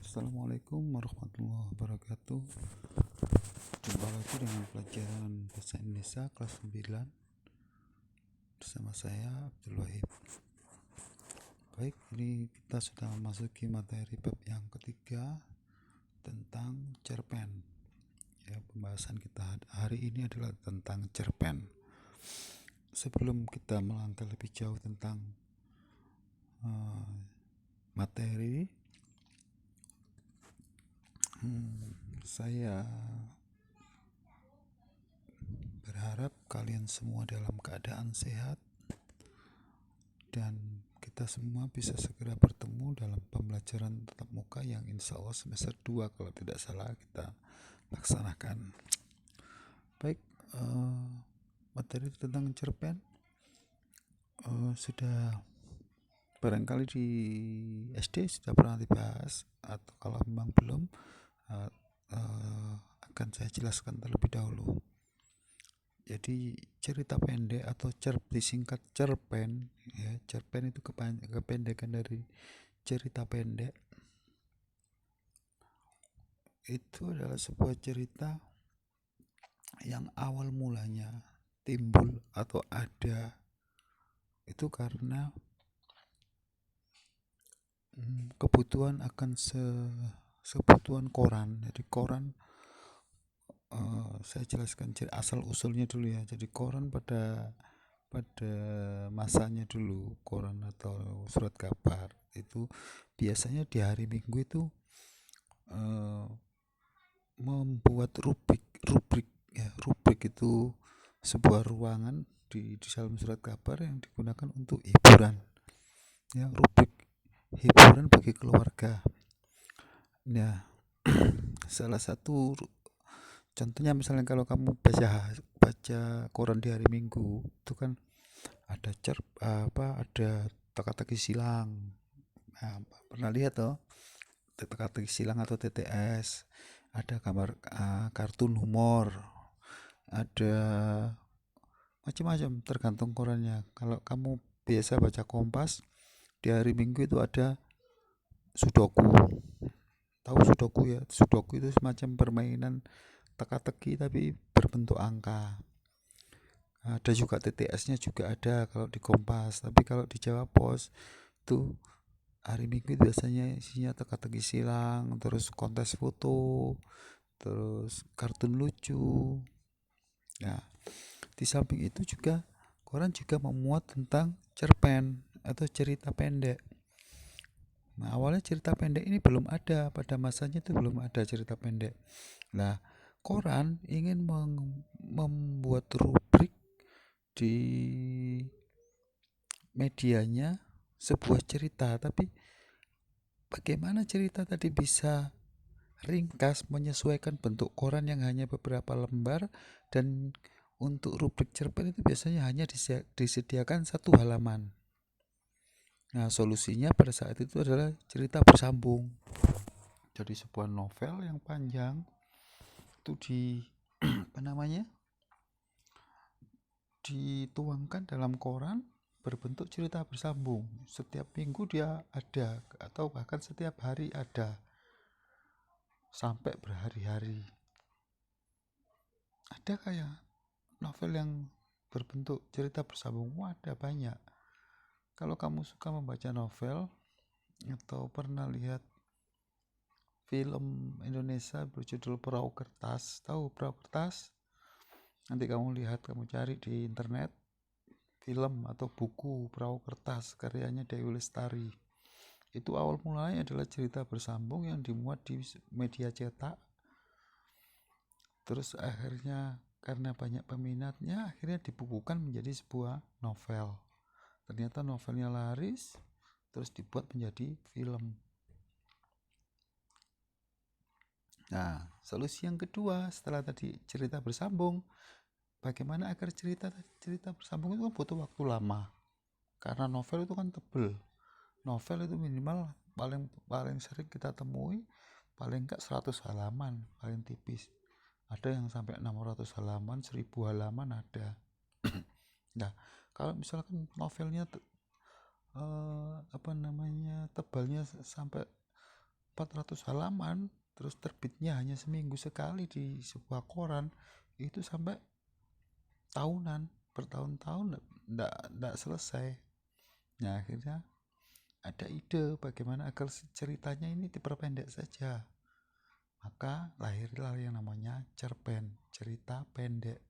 Assalamualaikum warahmatullahi wabarakatuh. Jumpa lagi dengan pelajaran Bahasa Indonesia kelas 9 bersama saya Abdul Wahid. Baik, ini kita sudah memasuki materi bab yang ketiga tentang cerpen. Ya, pembahasan kita hari ini adalah tentang cerpen. Sebelum kita melangkah lebih jauh tentang materi, saya berharap kalian semua dalam keadaan sehat dan kita semua bisa segera bertemu dalam pembelajaran tatap muka yang insya Allah semester 2 kalau tidak salah kita laksanakan. Baik, materi tentang cerpen sudah barangkali di SD sudah pernah dibahas, atau kalau memang belum akan saya jelaskan terlebih dahulu. Jadi cerita pendek atau disingkat cerpen, ya, cerpen itu kependekan dari cerita pendek. Itu adalah sebuah cerita yang awal mulanya timbul atau ada itu karena kebutuhan akan sebutuhan koran. Jadi koran, saya jelaskan asal usulnya dulu ya. Jadi koran pada masanya dulu, koran atau surat kabar itu biasanya di hari Minggu itu membuat rubrik itu sebuah ruangan di dalam surat kabar yang digunakan untuk hiburan, ya, rubrik hiburan bagi keluarga. Nah, salah satu contohnya misalnya kalau kamu baca koran di hari Minggu itu kan ada ada teka-teki silang. Nah, pernah lihat toh teka-teki silang atau TTS, ada gambar kartun humor, ada macam-macam tergantung korannya. Kalau kamu biasa baca Kompas, di hari Minggu itu ada sudoku. Tahu sudoku ya? Sudoku itu semacam permainan teka-teki tapi berbentuk angka. Ada juga TTS-nya juga ada kalau di Kompas, tapi kalau di Jawa Pos itu hari Minggu biasanya isinya teka-teki silang, terus kontes foto, terus kartun lucu. Nah, di samping itu juga koran juga memuat tentang cerpen atau cerita pendek. Nah, awalnya cerita pendek ini belum ada, pada masanya itu belum ada cerita pendek. Nah, koran ingin membuat rubrik di medianya sebuah cerita, tapi bagaimana cerita tadi bisa ringkas menyesuaikan bentuk koran yang hanya beberapa lembar, dan untuk rubrik cerpen itu biasanya hanya disediakan 1 halaman. Nah, solusinya pada saat itu adalah cerita bersambung. Jadi sebuah novel yang panjang itu dituangkan dalam koran berbentuk cerita bersambung. Setiap minggu dia ada, atau bahkan setiap hari ada, sampai berhari-hari. Ada kayak novel yang berbentuk cerita bersambung? Ada banyak. Kalau kamu suka membaca novel atau pernah lihat film Indonesia berjudul Perahu Kertas, tahu Perahu Kertas? Nanti kamu lihat, kamu cari di internet film atau buku Perahu Kertas karyanya Dewi Lestari. Itu awal mulanya adalah cerita bersambung yang dimuat di media cetak. Terus akhirnya karena banyak peminatnya, akhirnya dibukukan menjadi sebuah novel. Ternyata novelnya laris, terus dibuat menjadi film. Nah, solusi yang kedua setelah tadi cerita bersambung, bagaimana agar cerita bersambung itu butuh waktu lama. Karena novel itu kan tebel. Novel itu minimal paling sering kita temui paling enggak 100 halaman, paling tipis. Ada yang sampai 600 halaman, 1000 halaman ada. Nah, kalau misalkan novelnya tebalnya sampai 400 halaman, terus terbitnya hanya seminggu sekali di sebuah koran, itu sampai tahunan, bertahun-tahun enggak selesai. Nah, akhirnya ada ide bagaimana agar ceritanya ini diperpendek saja. Maka lahirlah yang namanya cerpen, cerita pendek.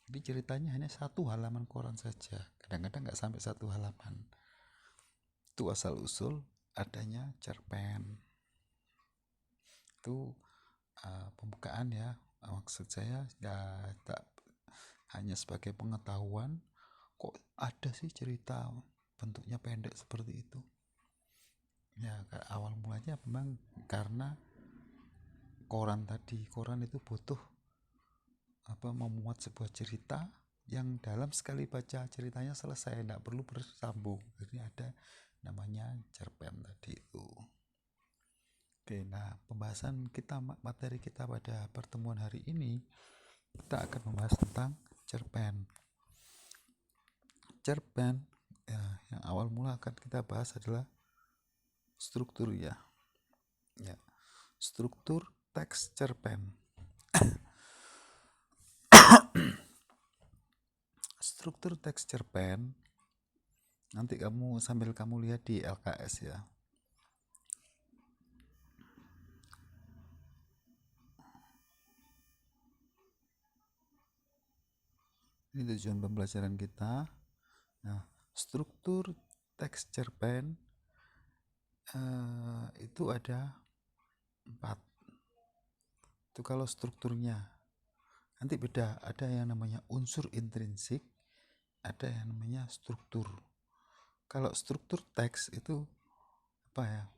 Jadi ceritanya hanya 1 halaman koran saja, kadang-kadang nggak sampai 1 halaman. Itu asal usul adanya cerpen. Itu pembukaan ya. Maksud saya ya tak hanya sebagai pengetahuan, kok ada sih cerita bentuknya pendek seperti itu. Ya awal mulanya memang karena koran itu butuh memuat sebuah cerita yang dalam sekali baca ceritanya selesai, tidak perlu bersambung. Jadi ada namanya cerpen tadi itu. Oke, nah pembahasan kita, materi kita pada pertemuan hari ini, kita akan membahas tentang cerpen. Cerpen ya, yang awal mula akan kita bahas adalah struktur ya. Struktur teks cerpen. Struktur teks cerpen nanti sambil kamu lihat di LKS ya. Ini tujuan pembelajaran kita. Nah, struktur teks cerpen itu ada 4. Itu kalau strukturnya. Nanti beda, ada yang namanya unsur intrinsik, ada yang namanya struktur. Kalau struktur teks itu apa ya?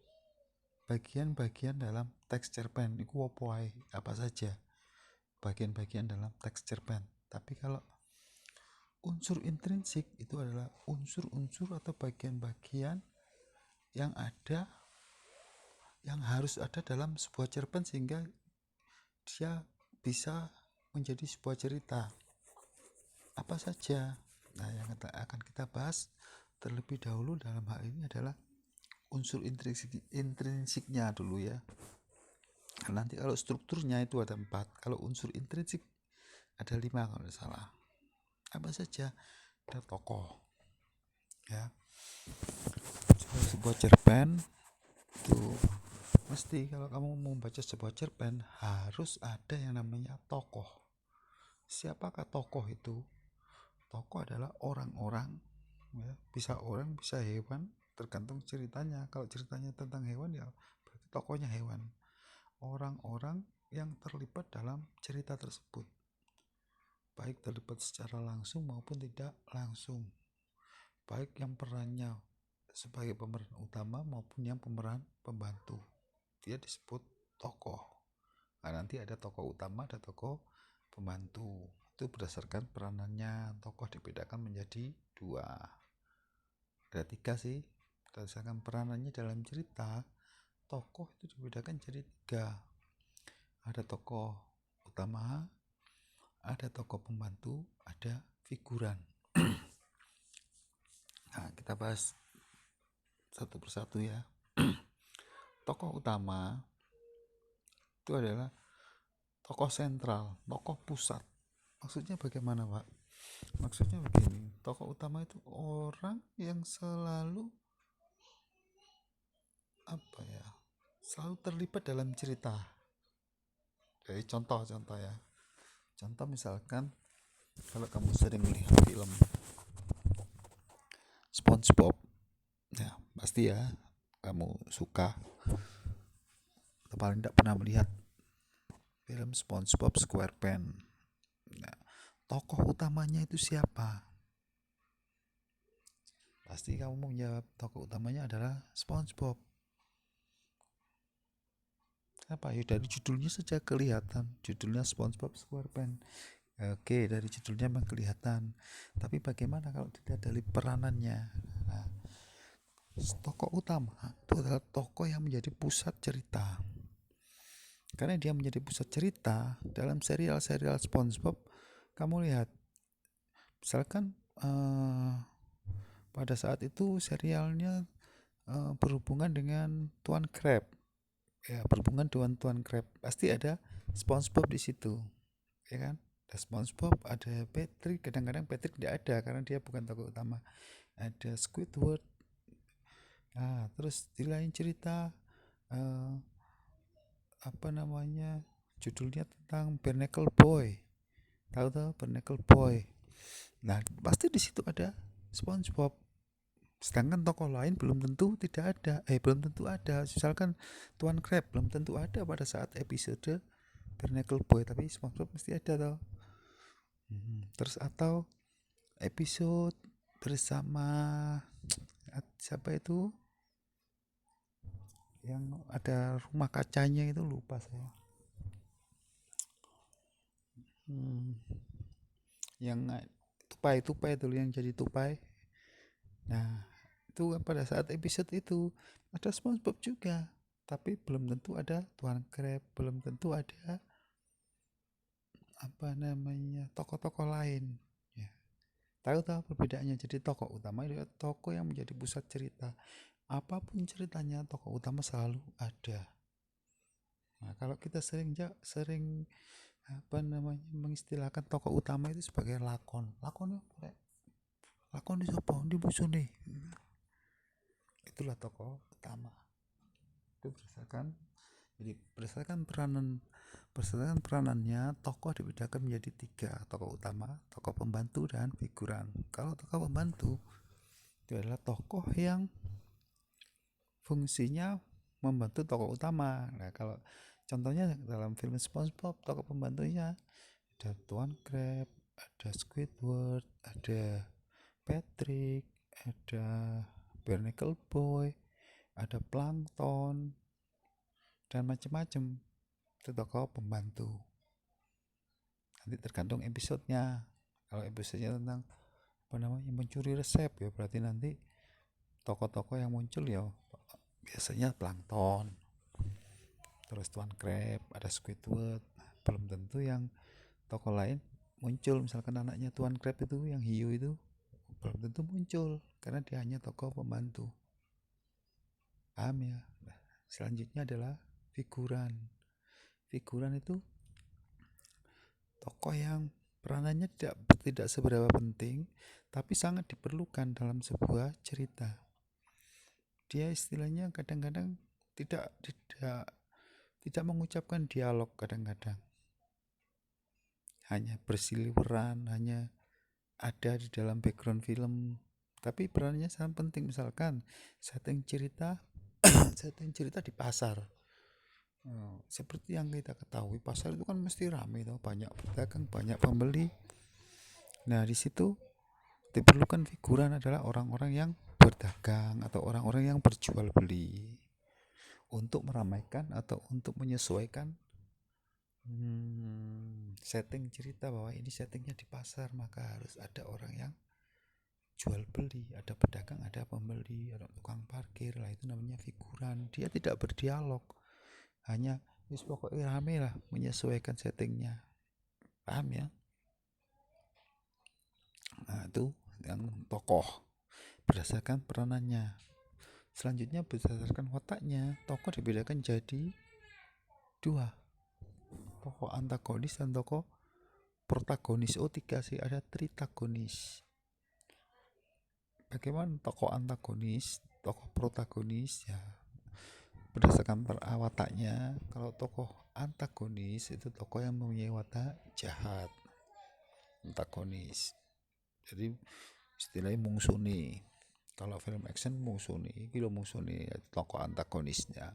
Bagian-bagian dalam teks cerpen itu apa saja? Bagian-bagian dalam teks cerpen. Tapi kalau unsur intrinsik itu adalah unsur-unsur atau bagian-bagian yang harus ada dalam sebuah cerpen sehingga dia bisa menjadi sebuah cerita. Apa saja? Nah, yang akan kita bahas terlebih dahulu dalam hal ini adalah unsur intrinsiknya dulu ya. Nanti kalau strukturnya itu ada 4, kalau unsur intrinsik ada 5 kalau tidak salah. Apa saja? Ada tokoh ya. Sebuah cerpen itu mesti, kalau kamu mau membaca sebuah cerpen harus ada yang namanya tokoh. Siapakah tokoh itu? Tokoh adalah orang-orang ya, bisa orang, bisa hewan, tergantung ceritanya. Kalau ceritanya tentang hewan ya berarti tokohnya hewan. Orang-orang yang terlibat dalam cerita tersebut, baik terlibat secara langsung maupun tidak langsung, baik yang perannya sebagai pemeran utama maupun yang pemeran pembantu, dia disebut tokoh. Nah, nanti ada tokoh utama, ada tokoh pembantu. Itu berdasarkan peranannya. Tokoh dibedakan menjadi 2, ada 3 sih. Berdasarkan peranannya dalam cerita, tokoh itu dibedakan jadi 3. Ada tokoh utama, ada tokoh pembantu, ada figuran. Nah, kita bahas satu persatu ya. Tokoh utama itu adalah tokoh sentral, tokoh pusat. Maksudnya bagaimana, Pak? Maksudnya begini, tokoh utama itu orang yang selalu selalu terlibat dalam cerita. Jadi contoh ya. Contoh misalkan kalau kamu sering melihat film SpongeBob, ya pasti ya kamu suka atau paling tidak pernah melihat film SpongeBob SquarePants. Nah, tokoh utamanya itu siapa? Pasti kamu mau menjawab tokoh utamanya adalah SpongeBob. Apa ya, dari judulnya saja kelihatan, judulnya SpongeBob SquarePants. Oke, dari judulnya memang kelihatan. Tapi bagaimana kalau dilihat dari peranannya? Nah, tokoh utama itu adalah tokoh yang menjadi pusat cerita. Karena dia menjadi pusat cerita dalam serial-serial SpongeBob, kamu lihat, misalkan pada saat itu serialnya berhubungan dengan Tuan Crab. ya berhubungan dengan Tuan Crab, pasti ada SpongeBob di situ, ya kan? Ada SpongeBob, ada Patrick. Kadang-kadang Patrick tidak ada karena dia bukan tokoh utama. Ada Squidward. Nah, terus di lain cerita, eh, apa namanya? Judulnya tentang Barnacle Boy. Tahu Barnacle Boy. Nah, pasti di situ ada SpongeBob. Sedangkan tokoh lain belum tentu tidak ada. Belum tentu ada. Misalkan Tuan Crab belum tentu ada pada saat episode Barnacle Boy, tapi SpongeBob mesti ada toh. Terus atau episode bersama siapa itu yang ada rumah kacanya itu, lupa saya. Hmm, yang tupai itu yang jadi tupai. Nah, itu kan pada saat episode itu ada SpongeBob juga, tapi belum tentu ada Tuan Crab, belum tentu ada apa namanya tokoh-tokoh lain. Ya, tahu perbedaannya. Jadi tokoh utama itu tokoh yang menjadi pusat cerita. Apapun ceritanya, tokoh utama selalu ada. Nah, kalau kita sering apa namanya mengistilahkan tokoh utama itu sebagai lakon. Lakon apa? Lakon di siapa? Di musuh nih. Itulah tokoh utama. Itu berdasarkan peranannya tokoh dibedakan menjadi 3: tokoh utama, tokoh pembantu, dan figuran. Kalau tokoh pembantu itu adalah tokoh yang fungsinya membantu tokoh utama. Nah, kalau contohnya dalam film SpongeBob, tokoh pembantunya ada Tuan Crab, ada Squidward, ada Patrick, ada Barnacle Boy, ada Plankton, dan macam-macam. Itu tokoh pembantu. Nanti tergantung episodenya. Kalau episodenya tentang apa namanya mencuri resep, ya berarti nanti tokoh-tokoh yang muncul ya biasanya Plankton, terus Tuan Crab, ada Squidward. Belum tentu yang tokoh lain muncul. Misalkan anaknya Tuan Crab itu yang hiu itu belum tentu muncul karena dia hanya tokoh pembantu. Paham ya? Nah, selanjutnya adalah figuran. Figuran itu tokoh yang peranannya tidak seberapa penting tapi sangat diperlukan dalam sebuah cerita. Dia istilahnya kadang-kadang tidak tidak tidak mengucapkan dialog, kadang-kadang hanya bersiliweran, hanya ada di dalam background film, tapi perannya sangat penting. Misalkan setting cerita setting cerita di pasar. Seperti yang kita ketahui, pasar itu kan mesti ramai tuh, banyak pedagang, banyak pembeli. Nah, di situ diperlukan figuran adalah orang-orang yang berdagang atau orang-orang yang berjual beli untuk meramaikan atau untuk menyesuaikan setting cerita, bahwa ini settingnya di pasar, maka harus ada orang yang jual beli, ada pedagang, ada pembeli, ada tukang parkir lah. Itu namanya figuran. Dia tidak berdialog, hanya pokoknya rame lah, menyesuaikan settingnya. Paham ya? Nah, itu yang tokoh berdasarkan peranannya. Selanjutnya berdasarkan wataknya, tokoh dibedakan jadi 2: tokoh antagonis dan tokoh protagonis. 3 sih, ada tritagonis. Bagaimana tokoh antagonis, tokoh protagonis? Ya, berdasarkan wataknya. Kalau tokoh antagonis itu tokoh yang mempunyai watak jahat, antagonis. Jadi istilahnya mungsuni. Kalau film action mungsuni, kilo mungsuni tokoh antagonisnya.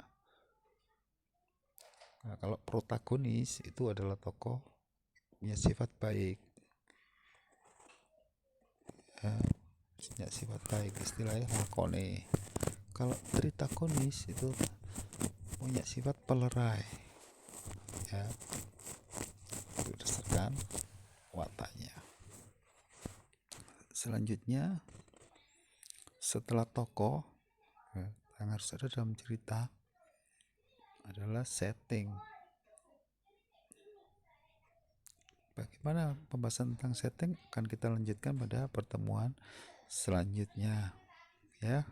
Nah, kalau protagonis itu adalah tokoh punya sifat baik. Punya sifat baik, istilahnya lakone. Kalau tritagonis itu punya sifat pelerai. Ya, berdasarkan wataknya. Selanjutnya, setelah tokoh yang harus ada dalam cerita adalah setting. Bagaimana pembahasan tentang setting akan kita lanjutkan pada pertemuan selanjutnya, ya.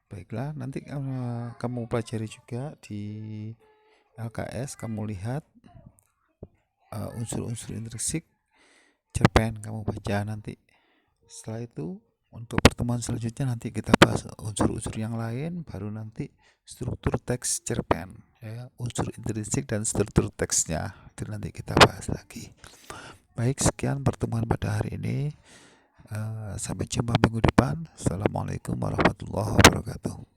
Baiklah, nanti kamu pelajari juga di LKS, kamu lihat unsur-unsur intrinsik, cerpen kamu baca nanti. Setelah itu untuk pertemuan selanjutnya nanti kita bahas unsur-unsur yang lain, baru nanti struktur teks cerpen, ya, unsur intrinsik dan struktur teksnya itu nanti kita bahas lagi. Baik, sekian pertemuan pada hari ini. Sampai jumpa minggu depan. Assalamualaikum warahmatullahi wabarakatuh.